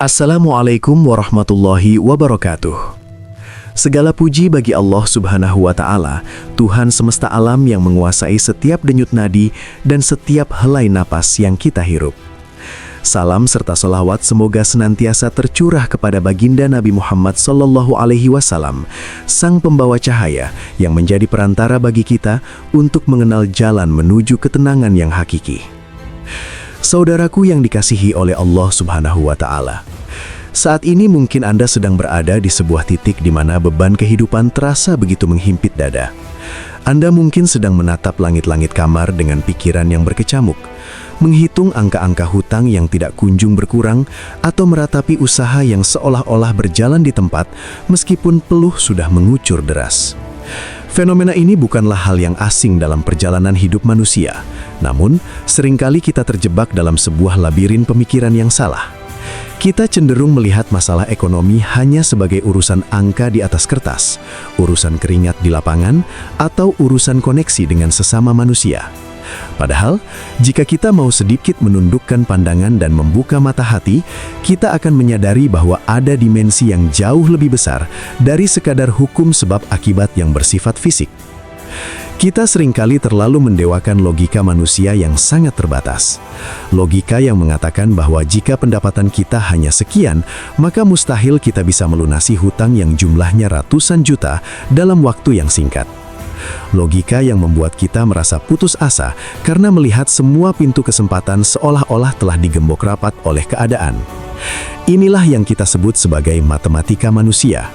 Assalamualaikum warahmatullahi wabarakatuh. Segala puji bagi Allah Subhanahu wa Ta'ala, Tuhan semesta alam yang menguasai setiap denyut nadi dan setiap helai napas yang kita hirup. Salam serta selawat semoga senantiasa tercurah kepada baginda Nabi Muhammad SAW, sang pembawa cahaya yang menjadi perantara bagi kita untuk mengenal jalan menuju ketenangan yang hakiki. Saudaraku yang dikasihi oleh Allah Subhanahu wa Ta'ala, saat ini mungkin Anda sedang berada di sebuah titik di mana beban kehidupan terasa begitu menghimpit dada. Anda mungkin sedang menatap langit-langit kamar dengan pikiran yang berkecamuk, menghitung angka-angka hutang yang tidak kunjung berkurang, atau meratapi usaha yang seolah-olah berjalan di tempat meskipun peluh sudah mengucur deras. Fenomena ini bukanlah hal yang asing dalam perjalanan hidup manusia, namun seringkali kita terjebak dalam sebuah labirin pemikiran yang salah. Kita cenderung melihat masalah ekonomi hanya sebagai urusan angka di atas kertas, urusan keringat di lapangan, atau urusan koneksi dengan sesama manusia. Padahal, jika kita mau sedikit menundukkan pandangan dan membuka mata hati, kita akan menyadari bahwa ada dimensi yang jauh lebih besar dari sekadar hukum sebab akibat yang bersifat fisik. Kita seringkali terlalu mendewakan logika manusia yang sangat terbatas. Logika yang mengatakan bahwa jika pendapatan kita hanya sekian, maka mustahil kita bisa melunasi hutang yang jumlahnya ratusan juta dalam waktu yang singkat. Logika yang membuat kita merasa putus asa karena melihat semua pintu kesempatan seolah-olah telah digembok rapat oleh keadaan. Inilah yang kita sebut sebagai matematika manusia.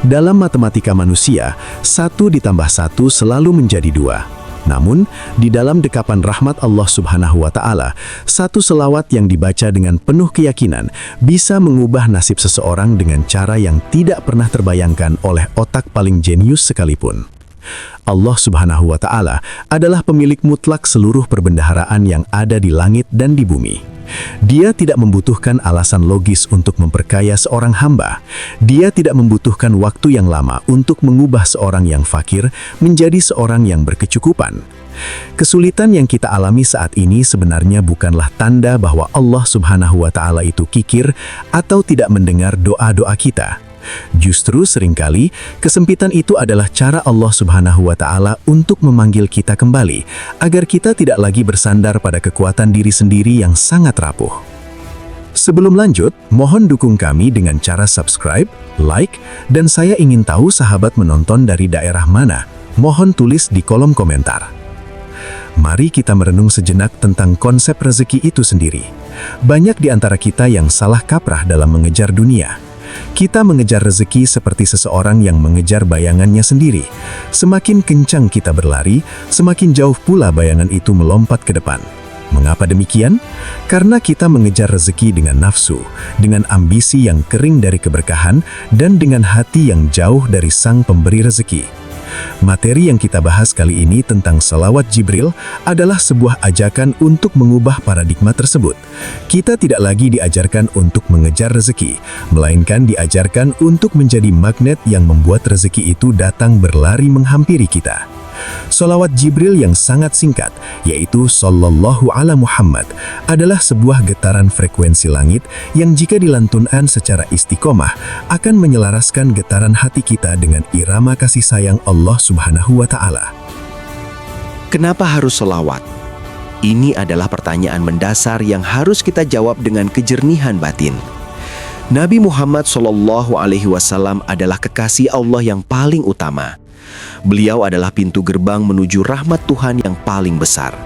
Dalam matematika manusia, 1 ditambah 1 selalu menjadi 2. Namun, di dalam dekapan rahmat Allah Subhanahu wa Ta'ala, satu selawat yang dibaca dengan penuh keyakinan bisa mengubah nasib seseorang dengan cara yang tidak pernah terbayangkan oleh otak paling jenius sekalipun. Allah Subhanahu wa Ta'ala adalah pemilik mutlak seluruh perbendaharaan yang ada di langit dan di bumi. Dia tidak membutuhkan alasan logis untuk memperkaya seorang hamba. Dia tidak membutuhkan waktu yang lama untuk mengubah seorang yang fakir menjadi seorang yang berkecukupan. Kesulitan yang kita alami saat ini sebenarnya bukanlah tanda bahwa Allah Subhanahu wa Ta'ala itu kikir atau tidak mendengar doa-doa kita. Justru seringkali kesempitan itu adalah cara Allah Subhanahu wa Ta'ala untuk memanggil kita kembali agar kita tidak lagi bersandar pada kekuatan diri sendiri yang sangat rapuh. Sebelum lanjut, mohon dukung kami dengan cara subscribe, like, dan saya ingin tahu sahabat menonton dari daerah mana. Mohon tulis di kolom komentar. Mari kita merenung sejenak tentang konsep rezeki itu sendiri. Banyak di antara kita yang salah kaprah dalam mengejar dunia. Kita mengejar rezeki seperti seseorang yang mengejar bayangannya sendiri. Semakin kencang kita berlari, semakin jauh pula bayangan itu melompat ke depan. Mengapa demikian? Karena kita mengejar rezeki dengan nafsu, dengan ambisi yang kering dari keberkahan, dan dengan hati yang jauh dari sang pemberi rezeki. Materi yang kita bahas kali ini tentang salawat Jibril adalah sebuah ajakan untuk mengubah paradigma tersebut. Kita tidak lagi diajarkan untuk mengejar rezeki, melainkan diajarkan untuk menjadi magnet yang membuat rezeki itu datang berlari menghampiri kita. Salawat Jibril yang sangat singkat, yaitu Sallallahu ala Muhammad, adalah sebuah getaran frekuensi langit yang jika dilantunkan secara istiqomah akan menyelaraskan getaran hati kita dengan irama kasih sayang Allah Subhanahu wa Ta'ala. Kenapa harus selawat? Ini adalah pertanyaan mendasar yang harus kita jawab dengan kejernihan batin. Nabi Muhammad SAW adalah kekasih Allah yang paling utama. Beliau adalah pintu gerbang menuju rahmat Tuhan yang paling besar.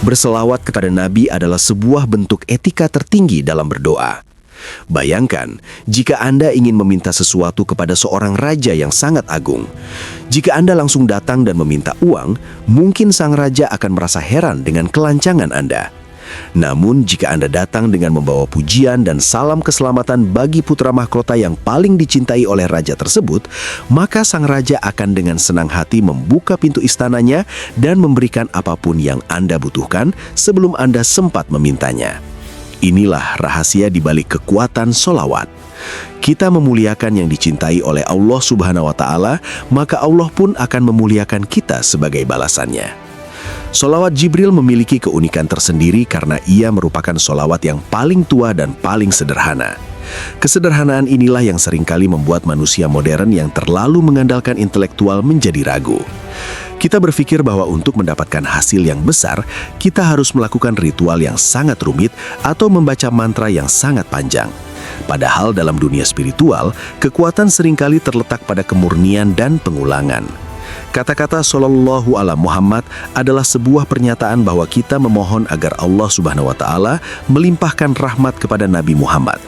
Berselawat kepada Nabi adalah sebuah bentuk etika tertinggi dalam berdoa. Bayangkan, jika Anda ingin meminta sesuatu kepada seorang raja yang sangat agung. Jika Anda langsung datang dan meminta uang, mungkin sang raja akan merasa heran dengan kelancangan Anda. Namun, jika Anda datang dengan membawa pujian dan salam keselamatan bagi putra mahkota yang paling dicintai oleh raja tersebut, maka sang raja akan dengan senang hati membuka pintu istananya dan memberikan apapun yang Anda butuhkan sebelum Anda sempat memintanya. Inilah rahasia di balik kekuatan sholawat. Kita memuliakan yang dicintai oleh Allah Subhanahu wa Ta'ala, maka Allah pun akan memuliakan kita sebagai balasannya. Sholawat Jibril memiliki keunikan tersendiri karena ia merupakan sholawat yang paling tua dan paling sederhana. Kesederhanaan inilah yang seringkali membuat manusia modern yang terlalu mengandalkan intelektual menjadi ragu. Kita berpikir bahwa untuk mendapatkan hasil yang besar, kita harus melakukan ritual yang sangat rumit atau membaca mantra yang sangat panjang. Padahal dalam dunia spiritual, kekuatan seringkali terletak pada kemurnian dan pengulangan. Kata-kata Shallallahu ala Muhammad adalah sebuah pernyataan bahwa kita memohon agar Allah Subhanahu wa Ta'ala melimpahkan rahmat kepada Nabi Muhammad.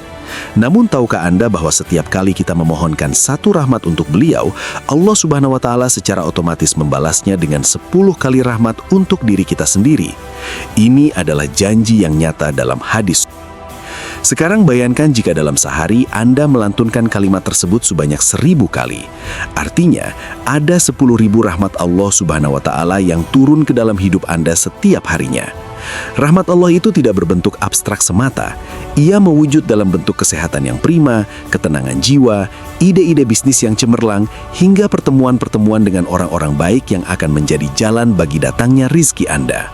Namun tahukah Anda bahwa setiap kali kita memohonkan satu rahmat untuk beliau, Allah Subhanahu wa Ta'ala secara otomatis membalasnya dengan 10 kali rahmat untuk diri kita sendiri. Ini adalah janji yang nyata dalam hadis. Sekarang bayangkan jika dalam sehari Anda melantunkan kalimat tersebut sebanyak 1000 kali. Artinya, ada 10.000 rahmat Allah Subhanahu wa Ta'ala yang turun ke dalam hidup Anda setiap harinya. Rahmat Allah itu tidak berbentuk abstrak semata. Ia mewujud dalam bentuk kesehatan yang prima, ketenangan jiwa, ide-ide bisnis yang cemerlang, hingga pertemuan-pertemuan dengan orang-orang baik yang akan menjadi jalan bagi datangnya rizki Anda.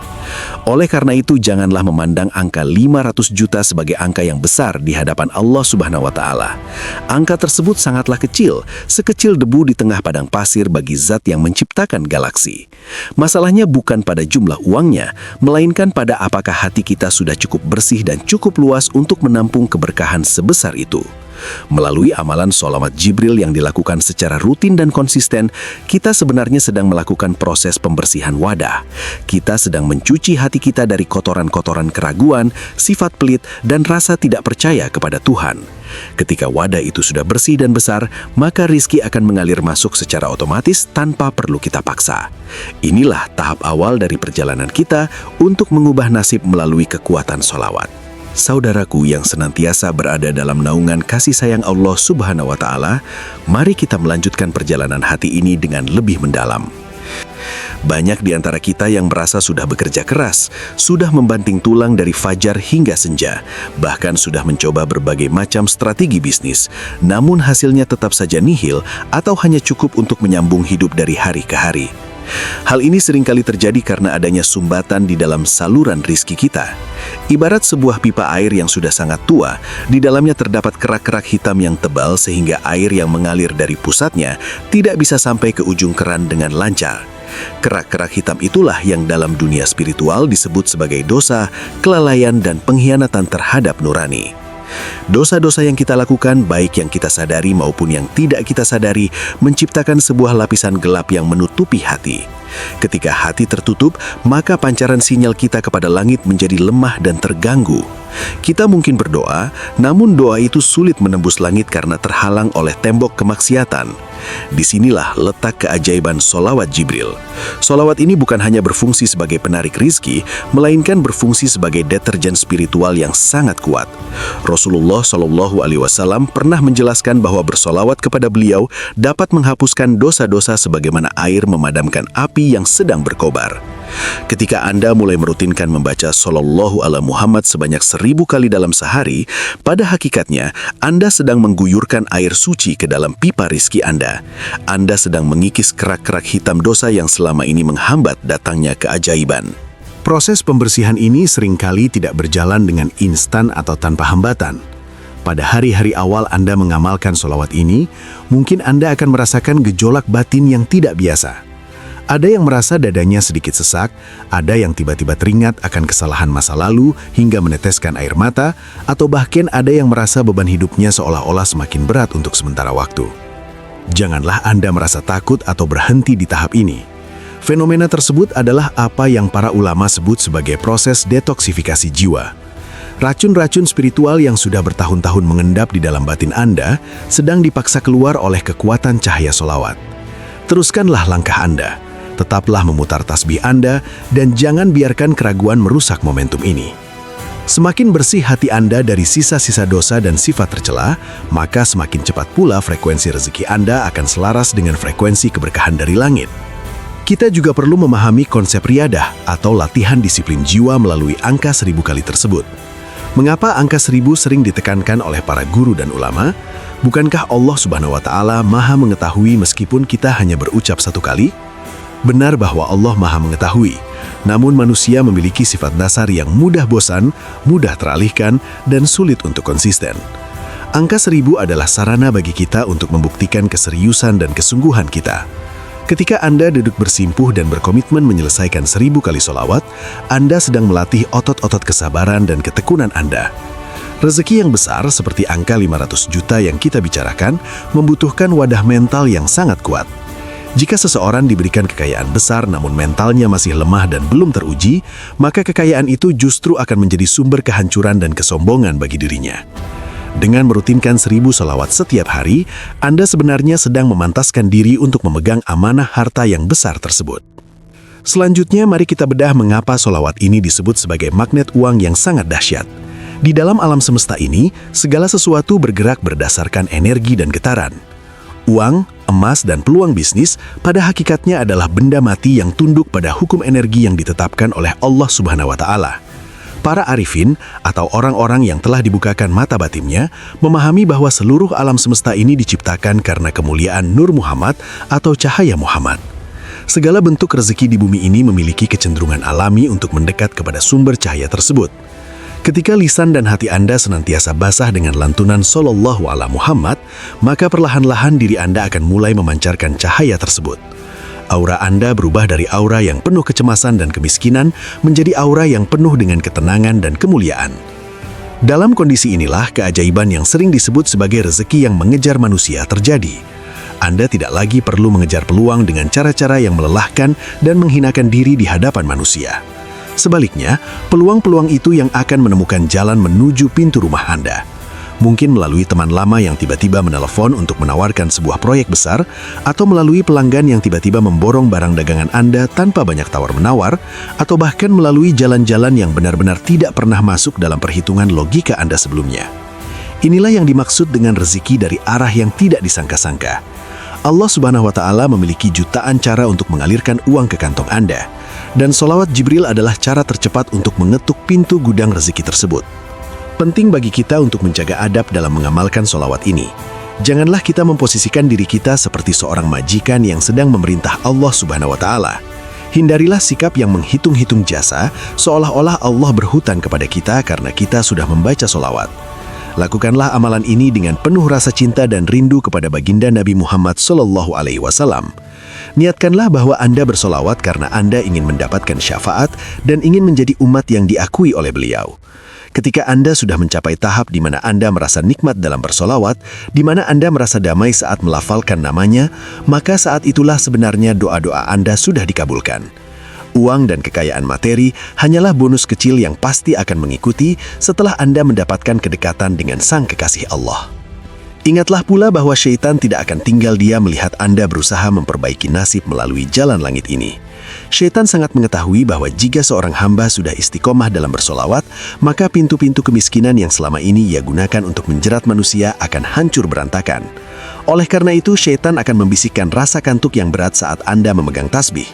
Oleh karena itu, janganlah memandang angka 500 juta sebagai angka yang besar di hadapan Allah Subhanahu wa Ta'ala. Angka tersebut sangatlah kecil, sekecil debu di tengah padang pasir bagi zat yang menciptakan galaksi. Masalahnya bukan pada jumlah uangnya, melainkan pada apakah hati kita sudah cukup bersih dan cukup luas untuk menampung keberkahan sebesar itu. Melalui amalan sholawat Jibril yang dilakukan secara rutin dan konsisten, kita sebenarnya sedang melakukan proses pembersihan wadah. Kita sedang mencuci hati kita dari kotoran-kotoran keraguan, sifat pelit, dan rasa tidak percaya kepada Tuhan. Ketika wadah itu sudah bersih dan besar, maka rizki akan mengalir masuk secara otomatis tanpa perlu kita paksa. Inilah tahap awal dari perjalanan kita untuk mengubah nasib melalui kekuatan sholawat. Saudaraku yang senantiasa berada dalam naungan kasih sayang Allah Subhanahu wa Ta'ala, mari kita melanjutkan perjalanan hati ini dengan lebih mendalam. Banyak di antara kita yang merasa sudah bekerja keras, sudah membanting tulang dari fajar hingga senja, bahkan sudah mencoba berbagai macam strategi bisnis, namun hasilnya tetap saja nihil atau hanya cukup untuk menyambung hidup dari hari ke hari. Hal ini seringkali terjadi karena adanya sumbatan di dalam saluran rizki kita. Ibarat sebuah pipa air yang sudah sangat tua, di dalamnya terdapat kerak-kerak hitam yang tebal sehingga air yang mengalir dari pusatnya tidak bisa sampai ke ujung keran dengan lancar. Kerak-kerak hitam itulah yang dalam dunia spiritual disebut sebagai dosa, kelalaian, dan pengkhianatan terhadap nurani. Dosa-dosa yang kita lakukan, baik yang kita sadari maupun yang tidak kita sadari, menciptakan sebuah lapisan gelap yang menutupi hati. Ketika hati tertutup, maka pancaran sinyal kita kepada langit menjadi lemah dan terganggu. Kita mungkin berdoa, namun doa itu sulit menembus langit karena terhalang oleh tembok kemaksiatan. Disinilah letak keajaiban sholawat Jibril. Sholawat ini bukan hanya berfungsi sebagai penarik rizki, melainkan berfungsi sebagai deterjen spiritual yang sangat kuat. Rasulullah Shallallahu Alaihi Wasallam pernah menjelaskan bahwa bersolawat kepada beliau dapat menghapuskan dosa-dosa sebagaimana air memadamkan api yang sedang berkobar. Ketika Anda mulai merutinkan membaca Shallallahu ala Muhammad sebanyak 1000 kali dalam sehari, pada hakikatnya Anda sedang mengguyurkan air suci ke dalam pipa rizki Anda. Anda sedang mengikis kerak-kerak hitam dosa yang selama ini menghambat datangnya keajaiban. Proses pembersihan ini seringkali tidak berjalan dengan instan atau tanpa hambatan. Pada hari-hari awal Anda mengamalkan sholawat ini, mungkin Anda akan merasakan gejolak batin yang tidak biasa. Ada yang merasa dadanya sedikit sesak, ada yang tiba-tiba teringat akan kesalahan masa lalu hingga meneteskan air mata, atau bahkan ada yang merasa beban hidupnya seolah-olah semakin berat untuk sementara waktu. Janganlah Anda merasa takut atau berhenti di tahap ini. Fenomena tersebut adalah apa yang para ulama sebut sebagai proses detoksifikasi jiwa. Racun-racun spiritual yang sudah bertahun-tahun mengendap di dalam batin Anda sedang dipaksa keluar oleh kekuatan cahaya sholawat. Teruskanlah langkah Anda. Tetaplah memutar tasbih Anda dan jangan biarkan keraguan merusak momentum ini. Semakin bersih hati Anda dari sisa-sisa dosa dan sifat tercela, maka semakin cepat pula frekuensi rezeki Anda akan selaras dengan frekuensi keberkahan dari langit. Kita juga perlu memahami konsep riyadah atau latihan disiplin jiwa melalui angka 1000 kali tersebut. Mengapa angka 1000 sering ditekankan oleh para guru dan ulama? Bukankah Allah Subhanahu wa Ta'ala Maha mengetahui meskipun kita hanya berucap satu kali? Benar bahwa Allah Maha mengetahui, namun manusia memiliki sifat dasar yang mudah bosan, mudah teralihkan, dan sulit untuk konsisten. Angka 1000 adalah sarana bagi kita untuk membuktikan keseriusan dan kesungguhan kita. Ketika Anda duduk bersimpuh dan berkomitmen menyelesaikan 1000 kali sholawat, Anda sedang melatih otot-otot kesabaran dan ketekunan Anda. Rezeki yang besar seperti angka 500 juta yang kita bicarakan membutuhkan wadah mental yang sangat kuat. Jika seseorang diberikan kekayaan besar namun mentalnya masih lemah dan belum teruji, maka kekayaan itu justru akan menjadi sumber kehancuran dan kesombongan bagi dirinya. Dengan merutinkan 1000 sholawat setiap hari, Anda sebenarnya sedang memantaskan diri untuk memegang amanah harta yang besar tersebut. Selanjutnya, mari kita bedah mengapa sholawat ini disebut sebagai magnet uang yang sangat dahsyat. Di dalam alam semesta ini, segala sesuatu bergerak berdasarkan energi dan getaran. Uang, emas, dan peluang bisnis pada hakikatnya adalah benda mati yang tunduk pada hukum energi yang ditetapkan oleh Allah Subhanahu wa Ta'ala. Para arifin atau orang-orang yang telah dibukakan mata batinnya memahami bahwa seluruh alam semesta ini diciptakan karena kemuliaan Nur Muhammad atau cahaya Muhammad. Segala bentuk rezeki di bumi ini memiliki kecenderungan alami untuk mendekat kepada sumber cahaya tersebut. Ketika lisan dan hati Anda senantiasa basah dengan lantunan Sallallahu ala Muhammad, maka perlahan-lahan diri Anda akan mulai memancarkan cahaya tersebut. Aura Anda berubah dari aura yang penuh kecemasan dan kemiskinan menjadi aura yang penuh dengan ketenangan dan kemuliaan. Dalam kondisi inilah keajaiban yang sering disebut sebagai rezeki yang mengejar manusia terjadi. Anda tidak lagi perlu mengejar peluang dengan cara-cara yang melelahkan dan menghinakan diri di hadapan manusia. Sebaliknya, peluang-peluang itu yang akan menemukan jalan menuju pintu rumah Anda. Mungkin melalui teman lama yang tiba-tiba menelepon untuk menawarkan sebuah proyek besar, atau melalui pelanggan yang tiba-tiba memborong barang dagangan Anda tanpa banyak tawar-menawar, atau bahkan melalui jalan-jalan yang benar-benar tidak pernah masuk dalam perhitungan logika Anda sebelumnya. Inilah yang dimaksud dengan rezeki dari arah yang tidak disangka-sangka. Allah Subhanahu wa Ta'ala memiliki jutaan cara untuk mengalirkan uang ke kantong Anda, dan sholawat Jibril adalah cara tercepat untuk mengetuk pintu gudang rezeki tersebut. Penting bagi kita untuk menjaga adab dalam mengamalkan sholawat ini. Janganlah kita memposisikan diri kita seperti seorang majikan yang sedang memerintah Allah Subhanahu wa Ta'ala. Hindarilah sikap yang menghitung-hitung jasa, seolah-olah Allah berhutang kepada kita karena kita sudah membaca sholawat. Lakukanlah amalan ini dengan penuh rasa cinta dan rindu kepada baginda Nabi Muhammad SAW. Niatkanlah bahwa Anda bersolawat karena Anda ingin mendapatkan syafaat dan ingin menjadi umat yang diakui oleh beliau. Ketika Anda sudah mencapai tahap di mana Anda merasa nikmat dalam bersolawat, di mana Anda merasa damai saat melafalkan namanya, maka saat itulah sebenarnya doa-doa Anda sudah dikabulkan. Uang dan kekayaan materi hanyalah bonus kecil yang pasti akan mengikuti setelah Anda mendapatkan kedekatan dengan Sang Kekasih Allah. Ingatlah pula bahwa syaitan tidak akan tinggal diam melihat Anda berusaha memperbaiki nasib melalui jalan langit ini. Syaitan sangat mengetahui bahwa jika seorang hamba sudah istiqomah dalam bersolawat, maka pintu-pintu kemiskinan yang selama ini ia gunakan untuk menjerat manusia akan hancur berantakan. Oleh karena itu, syaitan akan membisikkan rasa kantuk yang berat saat Anda memegang tasbih.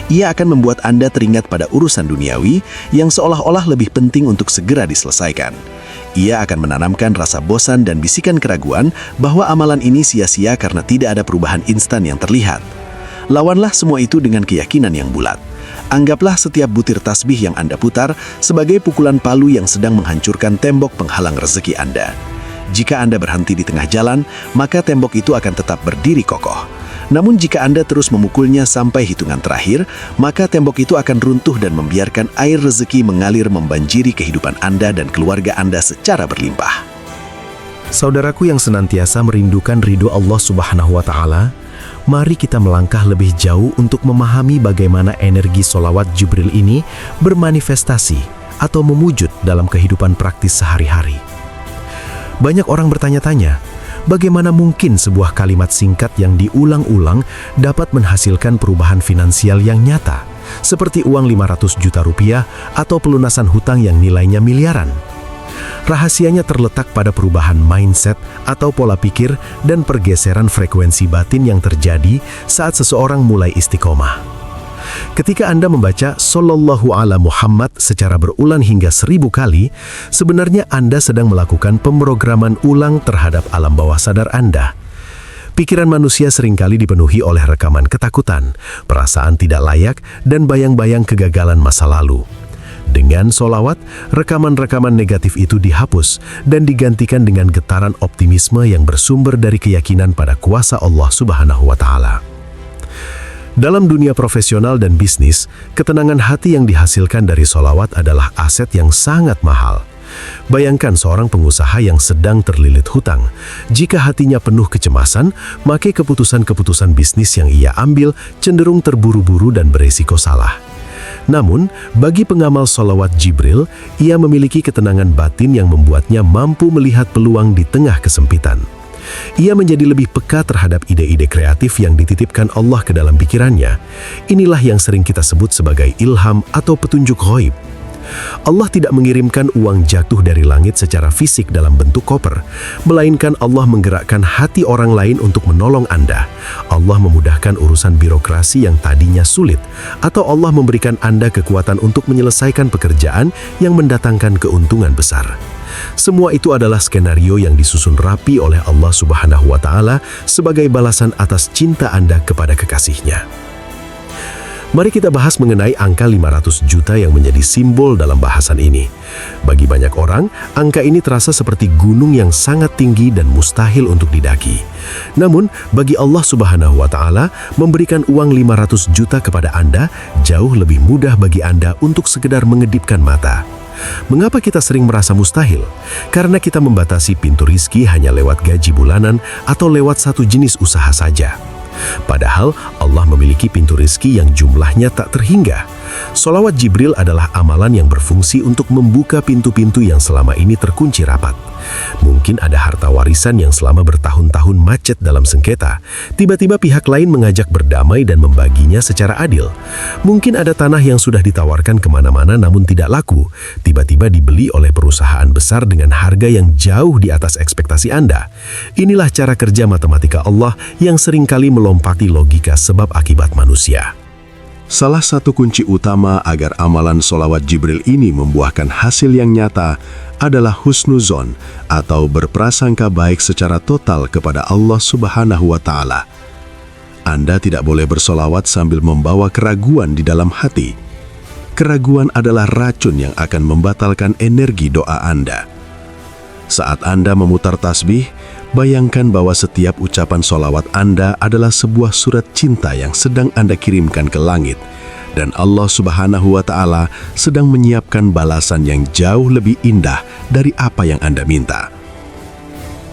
Ia akan membuat Anda teringat pada urusan duniawi yang seolah-olah lebih penting untuk segera diselesaikan. Ia akan menanamkan rasa bosan dan bisikan keraguan bahwa amalan ini sia-sia karena tidak ada perubahan instan yang terlihat. Lawanlah semua itu dengan keyakinan yang bulat. Anggaplah setiap butir tasbih yang Anda putar sebagai pukulan palu yang sedang menghancurkan tembok penghalang rezeki Anda. Jika Anda berhenti di tengah jalan, maka tembok itu akan tetap berdiri kokoh. Namun jika Anda terus memukulnya sampai hitungan terakhir, maka tembok itu akan runtuh dan membiarkan air rezeki mengalir membanjiri kehidupan Anda dan keluarga Anda secara berlimpah. Saudaraku yang senantiasa merindukan ridho Allah Subhanahu wa Ta'ala, mari kita melangkah lebih jauh untuk memahami bagaimana energi sholawat Jibril ini bermanifestasi atau mewujud dalam kehidupan praktis sehari-hari. Banyak orang bertanya-tanya, bagaimana mungkin sebuah kalimat singkat yang diulang-ulang dapat menghasilkan perubahan finansial yang nyata, seperti uang 500 juta rupiah atau pelunasan hutang yang nilainya miliaran? Rahasianya terletak pada perubahan mindset atau pola pikir dan pergeseran frekuensi batin yang terjadi saat seseorang mulai istiqomah. Ketika Anda membaca Sallallahu ala Muhammad secara berulang hingga 1000 kali, sebenarnya Anda sedang melakukan pemrograman ulang terhadap alam bawah sadar Anda. Pikiran manusia seringkali dipenuhi oleh rekaman ketakutan, perasaan tidak layak, dan bayang-bayang kegagalan masa lalu. Dengan solawat, rekaman-rekaman negatif itu dihapus dan digantikan dengan getaran optimisme yang bersumber dari keyakinan pada kuasa Allah Subhanahu wa Ta'ala. Dalam dunia profesional dan bisnis, ketenangan hati yang dihasilkan dari solawat adalah aset yang sangat mahal. Bayangkan seorang pengusaha yang sedang terlilit hutang. Jika hatinya penuh kecemasan, maka keputusan-keputusan bisnis yang ia ambil cenderung terburu-buru dan beresiko salah. Namun, bagi pengamal solawat Jibril, ia memiliki ketenangan batin yang membuatnya mampu melihat peluang di tengah kesempitan. Ia menjadi lebih peka terhadap ide-ide kreatif yang dititipkan Allah ke dalam pikirannya. Inilah yang sering kita sebut sebagai ilham atau petunjuk ghaib. Allah tidak mengirimkan uang jatuh dari langit secara fisik dalam bentuk koper, melainkan Allah menggerakkan hati orang lain untuk menolong Anda. Allah memudahkan urusan birokrasi yang tadinya sulit, atau Allah memberikan Anda kekuatan untuk menyelesaikan pekerjaan yang mendatangkan keuntungan besar. Semua itu adalah skenario yang disusun rapi oleh Allah Subhanahu wa Ta'ala sebagai balasan atas cinta Anda kepada kekasihnya. Mari kita bahas mengenai angka 500 juta yang menjadi simbol dalam bahasan ini. Bagi banyak orang, angka ini terasa seperti gunung yang sangat tinggi dan mustahil untuk didaki. Namun, bagi Allah Subhanahu wa Ta'ala, memberikan uang 500 juta kepada Anda jauh lebih mudah bagi Anda untuk sekedar mengedipkan mata. Mengapa kita sering merasa mustahil? Karena kita membatasi pintu rizki hanya lewat gaji bulanan atau lewat satu jenis usaha saja. Padahal Allah memiliki pintu rizki yang jumlahnya tak terhingga. Sholawat Jibril adalah amalan yang berfungsi untuk membuka pintu-pintu yang selama ini terkunci rapat. Mungkin ada harta warisan yang selama bertahun-tahun macet dalam sengketa. Tiba-tiba pihak lain mengajak berdamai dan membaginya secara adil. Mungkin ada tanah yang sudah ditawarkan kemana-mana namun tidak laku. Tiba-tiba dibeli oleh perusahaan besar dengan harga yang jauh di atas ekspektasi Anda. Inilah cara kerja matematika Allah yang seringkali melompati logika sebab akibat manusia. Salah satu kunci utama agar amalan sholawat Jibril ini membuahkan hasil yang nyata adalah husnuzon atau berprasangka baik secara total kepada Allah Subhanahu wa Ta'ala. Anda tidak boleh bersolawat sambil membawa keraguan di dalam hati. Keraguan adalah racun yang akan membatalkan energi doa Anda. Saat Anda memutar tasbih, bayangkan bahwa setiap ucapan solawat Anda adalah sebuah surat cinta yang sedang Anda kirimkan ke langit, dan Allah Subhanahu wa Ta'ala sedang menyiapkan balasan yang jauh lebih indah dari apa yang Anda minta.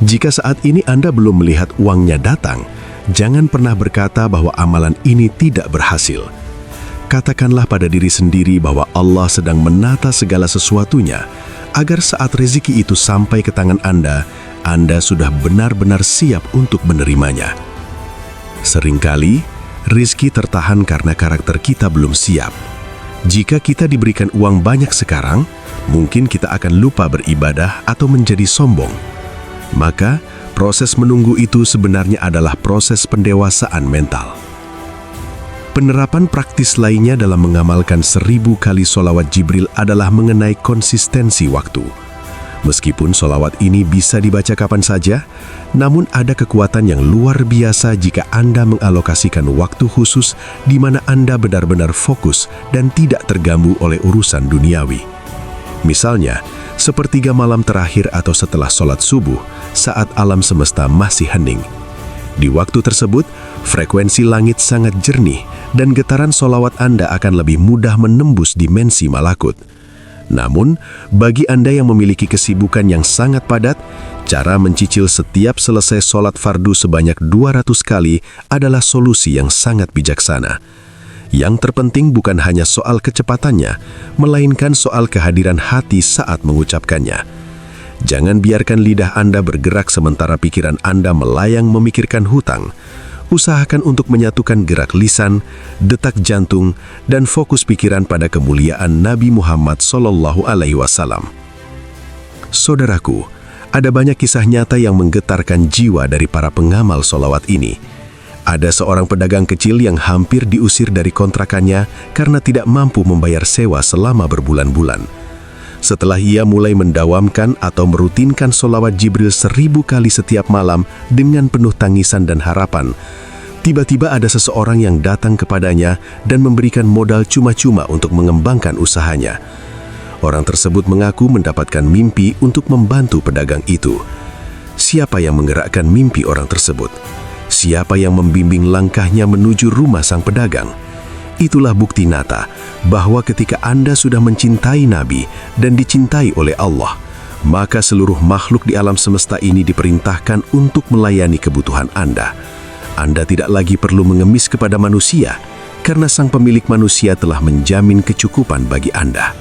Jika saat ini Anda belum melihat uangnya datang, jangan pernah berkata bahwa amalan ini tidak berhasil. Katakanlah pada diri sendiri bahwa Allah sedang menata segala sesuatunya, agar saat rezeki itu sampai ke tangan Anda sudah benar-benar siap untuk menerimanya. Seringkali, rizki tertahan karena karakter kita belum siap. Jika kita diberikan uang banyak sekarang, mungkin kita akan lupa beribadah atau menjadi sombong. Maka, proses menunggu itu sebenarnya adalah proses pendewasaan mental. Penerapan praktis lainnya dalam mengamalkan 1000 kali sholawat Jibril adalah mengenai konsistensi waktu. Meskipun sholawat ini bisa dibaca kapan saja, namun ada kekuatan yang luar biasa jika Anda mengalokasikan waktu khusus di mana Anda benar-benar fokus dan tidak terganggu oleh urusan duniawi. Misalnya, sepertiga malam terakhir atau setelah sholat subuh, saat alam semesta masih hening. Di waktu tersebut, frekuensi langit sangat jernih dan getaran sholawat Anda akan lebih mudah menembus dimensi malakut. Namun, bagi Anda yang memiliki kesibukan yang sangat padat, cara mencicil setiap selesai sholat fardu sebanyak 200 kali adalah solusi yang sangat bijaksana. Yang terpenting bukan hanya soal kecepatannya, melainkan soal kehadiran hati saat mengucapkannya. Jangan biarkan lidah Anda bergerak sementara pikiran Anda melayang memikirkan hutang. Usahakan untuk menyatukan gerak lisan, detak jantung, dan fokus pikiran pada kemuliaan Nabi Muhammad SAW. Saudaraku, ada banyak kisah nyata yang menggetarkan jiwa dari para pengamal sholawat ini. Ada seorang pedagang kecil yang hampir diusir dari kontrakannya karena tidak mampu membayar sewa selama berbulan-bulan. Setelah ia mulai mendawamkan atau merutinkan sholawat Jibril 1000 kali setiap malam dengan penuh tangisan dan harapan, tiba-tiba ada seseorang yang datang kepadanya dan memberikan modal cuma-cuma untuk mengembangkan usahanya. Orang tersebut mengaku mendapatkan mimpi untuk membantu pedagang itu. Siapa yang menggerakkan mimpi orang tersebut? Siapa yang membimbing langkahnya menuju rumah sang pedagang? Itulah bukti nyata bahwa ketika Anda sudah mencintai Nabi dan dicintai oleh Allah, maka seluruh makhluk di alam semesta ini diperintahkan untuk melayani kebutuhan Anda. Anda tidak lagi perlu mengemis kepada manusia, karena sang pemilik manusia telah menjamin kecukupan bagi Anda.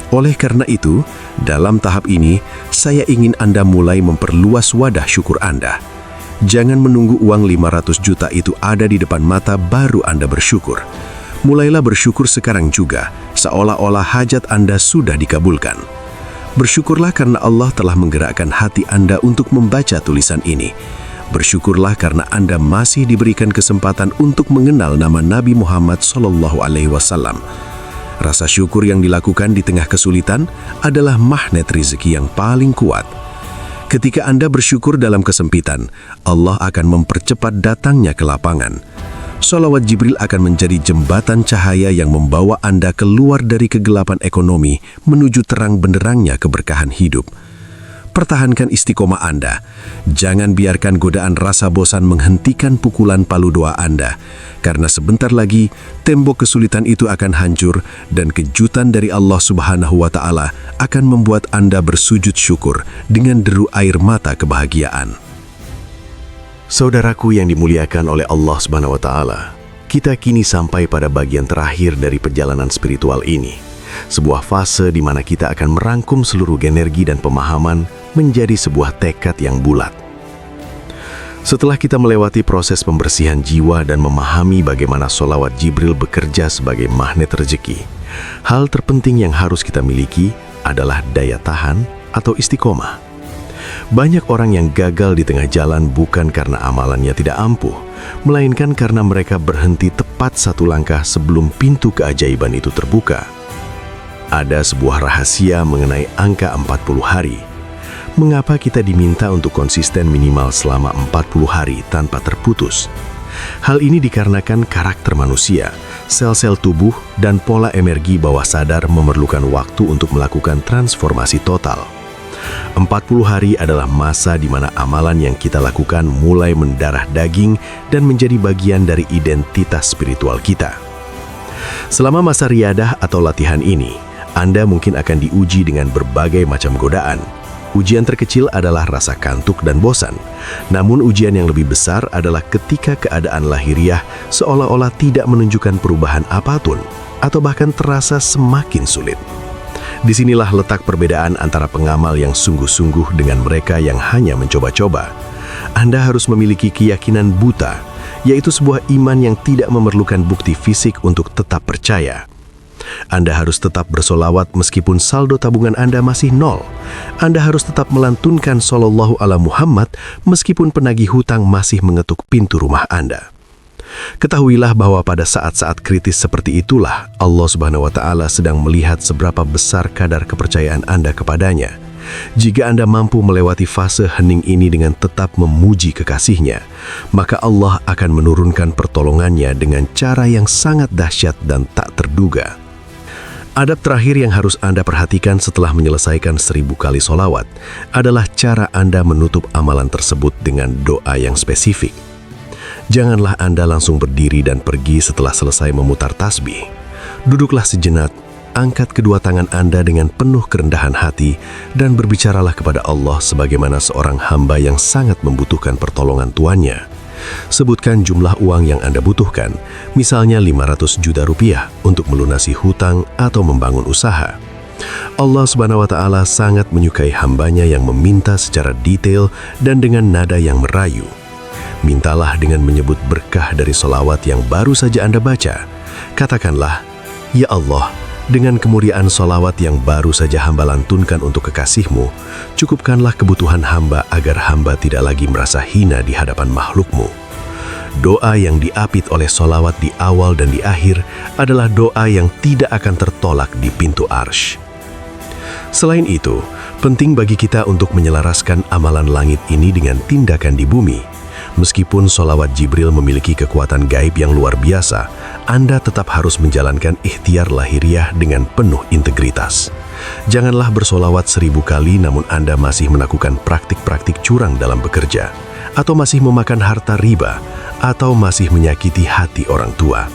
Oleh karena itu, dalam tahap ini, saya ingin Anda mulai memperluas wadah syukur Anda. Jangan menunggu uang 500 juta itu ada di depan mata baru Anda bersyukur. Mulailah bersyukur sekarang juga, seolah-olah hajat Anda sudah dikabulkan. Bersyukurlah karena Allah telah menggerakkan hati Anda untuk membaca tulisan ini. Bersyukurlah karena Anda masih diberikan kesempatan untuk mengenal nama Nabi Muhammad SAW. Rasa syukur yang dilakukan di tengah kesulitan adalah magnet rezeki yang paling kuat. Ketika Anda bersyukur dalam kesempitan, Allah akan mempercepat datangnya ke lapangan. Sholawat Jibril akan menjadi jembatan cahaya yang membawa Anda keluar dari kegelapan ekonomi menuju terang benderangnya keberkahan hidup. Pertahankan istiqomah Anda. Jangan biarkan godaan rasa bosan menghentikan pukulan palu doa Anda, karena sebentar lagi tembok kesulitan itu akan hancur dan kejutan dari Allah Subhanahu wa Ta'ala akan membuat Anda bersujud syukur dengan deru air mata kebahagiaan. Saudaraku yang dimuliakan oleh Allah Subhanahu wa Ta'ala, kita kini sampai pada bagian terakhir dari perjalanan spiritual ini. Sebuah fase di mana kita akan merangkum seluruh energi dan pemahaman menjadi sebuah tekad yang bulat. Setelah kita melewati proses pembersihan jiwa dan memahami bagaimana sholawat Jibril bekerja sebagai magnet rezeki, hal terpenting yang harus kita miliki adalah daya tahan atau istiqomah. Banyak orang yang gagal di tengah jalan bukan karena amalannya tidak ampuh, melainkan karena mereka berhenti tepat satu langkah sebelum pintu keajaiban itu terbuka. Ada sebuah rahasia mengenai angka 40 hari. Mengapa kita diminta untuk konsisten minimal selama 40 hari tanpa terputus? Hal ini dikarenakan karakter manusia, sel-sel tubuh, dan pola energi bawah sadar memerlukan waktu untuk melakukan transformasi total. 40 hari adalah masa di mana amalan yang kita lakukan mulai mendarah daging dan menjadi bagian dari identitas spiritual kita. Selama masa riadah atau latihan ini, Anda mungkin akan diuji dengan berbagai macam godaan. Ujian terkecil adalah rasa kantuk dan bosan. Namun ujian yang lebih besar adalah ketika keadaan lahiriah seolah-olah tidak menunjukkan perubahan apapun, atau bahkan terasa semakin sulit. Disinilah letak perbedaan antara pengamal yang sungguh-sungguh dengan mereka yang hanya mencoba-coba. Anda harus memiliki keyakinan buta, yaitu sebuah iman yang tidak memerlukan bukti fisik untuk tetap percaya. Anda harus tetap bersolawat meskipun saldo tabungan Anda masih nol. Anda harus tetap melantunkan Shallallahu ala Muhammad meskipun penagih hutang masih mengetuk pintu rumah Anda. Ketahuilah bahwa pada saat-saat kritis seperti itulah Allah Subhanahu wa Ta'ala sedang melihat seberapa besar kadar kepercayaan Anda kepadanya. Jika Anda mampu melewati fase hening ini dengan tetap memuji kekasihnya, maka Allah akan menurunkan pertolongannya dengan cara yang sangat dahsyat dan tak terduga. Adab terakhir yang harus Anda perhatikan setelah menyelesaikan 1000 kali solawat adalah cara Anda menutup amalan tersebut dengan doa yang spesifik. Janganlah Anda langsung berdiri dan pergi setelah selesai memutar tasbih. Duduklah sejenak, angkat kedua tangan Anda dengan penuh kerendahan hati, dan berbicaralah kepada Allah sebagaimana seorang hamba yang sangat membutuhkan pertolongan Tuannya. Sebutkan jumlah uang yang Anda butuhkan, misalnya 500 juta rupiah untuk melunasi hutang atau membangun usaha. Allah Subhanahu wa Ta'ala sangat menyukai hambanya yang meminta secara detail dan dengan nada yang merayu. Mintalah dengan menyebut berkah dari solawat yang baru saja Anda baca. Katakanlah, "Ya Allah, dengan kemuliaan solawat yang baru saja hamba lantunkan untuk kekasihmu, cukupkanlah kebutuhan hamba agar hamba tidak lagi merasa hina di hadapan makhlukmu." Doa yang diapit oleh solawat di awal dan di akhir adalah doa yang tidak akan tertolak di pintu arsy. Selain itu, penting bagi kita untuk menyelaraskan amalan langit ini dengan tindakan di bumi. Meskipun solawat Jibril memiliki kekuatan gaib yang luar biasa, Anda tetap harus menjalankan ikhtiar lahiriah dengan penuh integritas. Janganlah bersolawat 1000 kali namun Anda masih melakukan praktik-praktik curang dalam bekerja, atau masih memakan harta riba, atau masih menyakiti hati orang tua.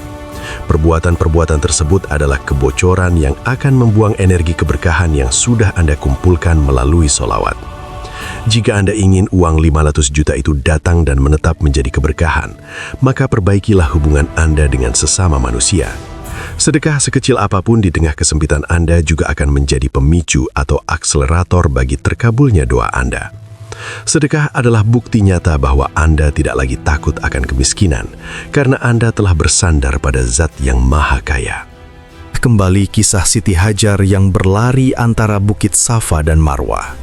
Perbuatan-perbuatan tersebut adalah kebocoran yang akan membuang energi keberkahan yang sudah Anda kumpulkan melalui solawat. Jika Anda ingin uang 500 juta itu datang dan menetap menjadi keberkahan, maka perbaikilah hubungan Anda dengan sesama manusia. Sedekah sekecil apapun di tengah kesempitan Anda juga akan menjadi pemicu atau akselerator bagi terkabulnya doa Anda. Sedekah adalah bukti nyata bahwa Anda tidak lagi takut akan kemiskinan, karena Anda telah bersandar pada Zat yang Maha Kaya. Kembali kisah Siti Hajar yang berlari antara Bukit Safa dan Marwah.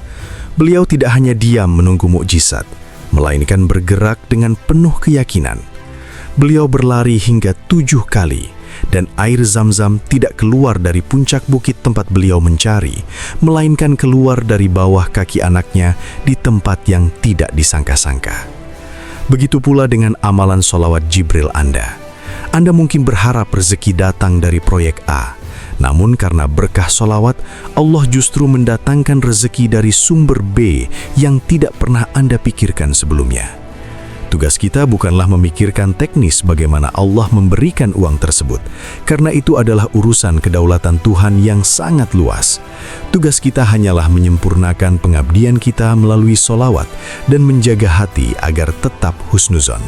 Beliau tidak hanya diam menunggu mukjizat, melainkan bergerak dengan penuh keyakinan. Beliau berlari hingga 7 kali, dan air Zam-Zam tidak keluar dari puncak bukit tempat beliau mencari, melainkan keluar dari bawah kaki anaknya di tempat yang tidak disangka-sangka. Begitu pula dengan amalan solawat Jibril Anda. Anda mungkin berharap rezeki datang dari proyek A, namun karena berkah solawat, Allah justru mendatangkan rezeki dari sumber B yang tidak pernah Anda pikirkan sebelumnya. Tugas kita bukanlah memikirkan teknis bagaimana Allah memberikan uang tersebut, karena itu adalah urusan kedaulatan Tuhan yang sangat luas. Tugas kita hanyalah menyempurnakan pengabdian kita melalui solawat dan menjaga hati agar tetap husnuzon.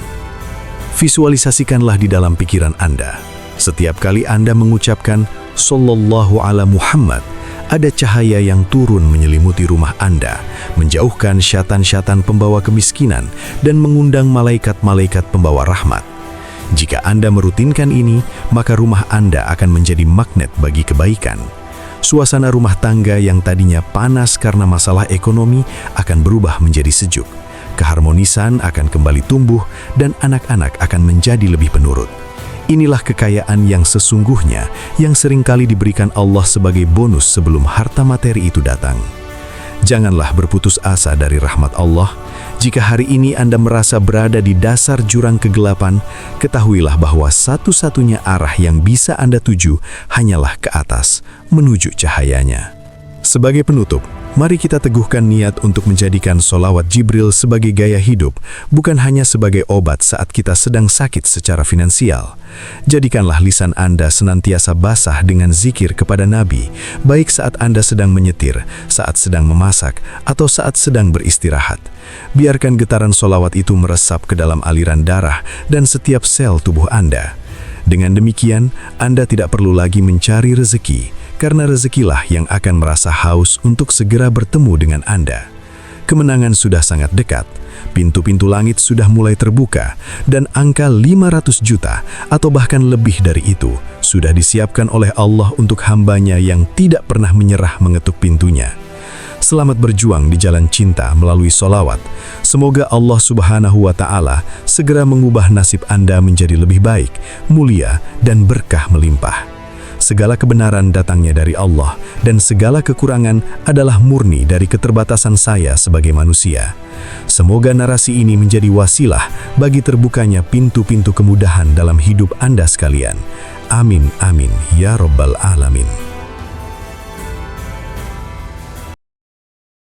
Visualisasikanlah di dalam pikiran Anda. Setiap kali Anda mengucapkan Sallallahu ala Muhammad, ada cahaya yang turun menyelimuti rumah Anda, menjauhkan syaitan-syaitan pembawa kemiskinan dan mengundang malaikat-malaikat pembawa rahmat. Jika Anda merutinkan ini, maka rumah Anda akan menjadi magnet bagi kebaikan. Suasana rumah tangga yang tadinya panas karena masalah ekonomi akan berubah menjadi sejuk. Keharmonisan akan kembali tumbuh dan anak-anak akan menjadi lebih penurut. Inilah kekayaan yang sesungguhnya yang seringkali diberikan Allah sebagai bonus sebelum harta materi itu datang. Janganlah berputus asa dari rahmat Allah. Jika hari ini Anda merasa berada di dasar jurang kegelapan, ketahuilah bahwa satu-satunya arah yang bisa Anda tuju hanyalah ke atas, menuju cahayanya. Sebagai penutup, mari kita teguhkan niat untuk menjadikan solawat Jibril sebagai gaya hidup, bukan hanya sebagai obat saat kita sedang sakit secara finansial. Jadikanlah lisan Anda senantiasa basah dengan zikir kepada Nabi, baik saat Anda sedang menyetir, saat sedang memasak, atau saat sedang beristirahat. Biarkan getaran solawat itu meresap ke dalam aliran darah dan setiap sel tubuh Anda. Dengan demikian, Anda tidak perlu lagi mencari rezeki, karena rezekilah yang akan merasa haus untuk segera bertemu dengan Anda. Kemenangan sudah sangat dekat, pintu-pintu langit sudah mulai terbuka, dan angka 500 juta atau bahkan lebih dari itu sudah disiapkan oleh Allah untuk hambanya yang tidak pernah menyerah mengetuk pintunya. Selamat berjuang di jalan cinta melalui solawat. Semoga Allah Subhanahu wa Ta'ala segera mengubah nasib Anda menjadi lebih baik, mulia, dan berkah melimpah. Segala kebenaran datangnya dari Allah, dan segala kekurangan adalah murni dari keterbatasan saya sebagai manusia. Semoga narasi ini menjadi wasilah bagi terbukanya pintu-pintu kemudahan dalam hidup Anda sekalian. Amin, amin, ya Rabbal Alamin.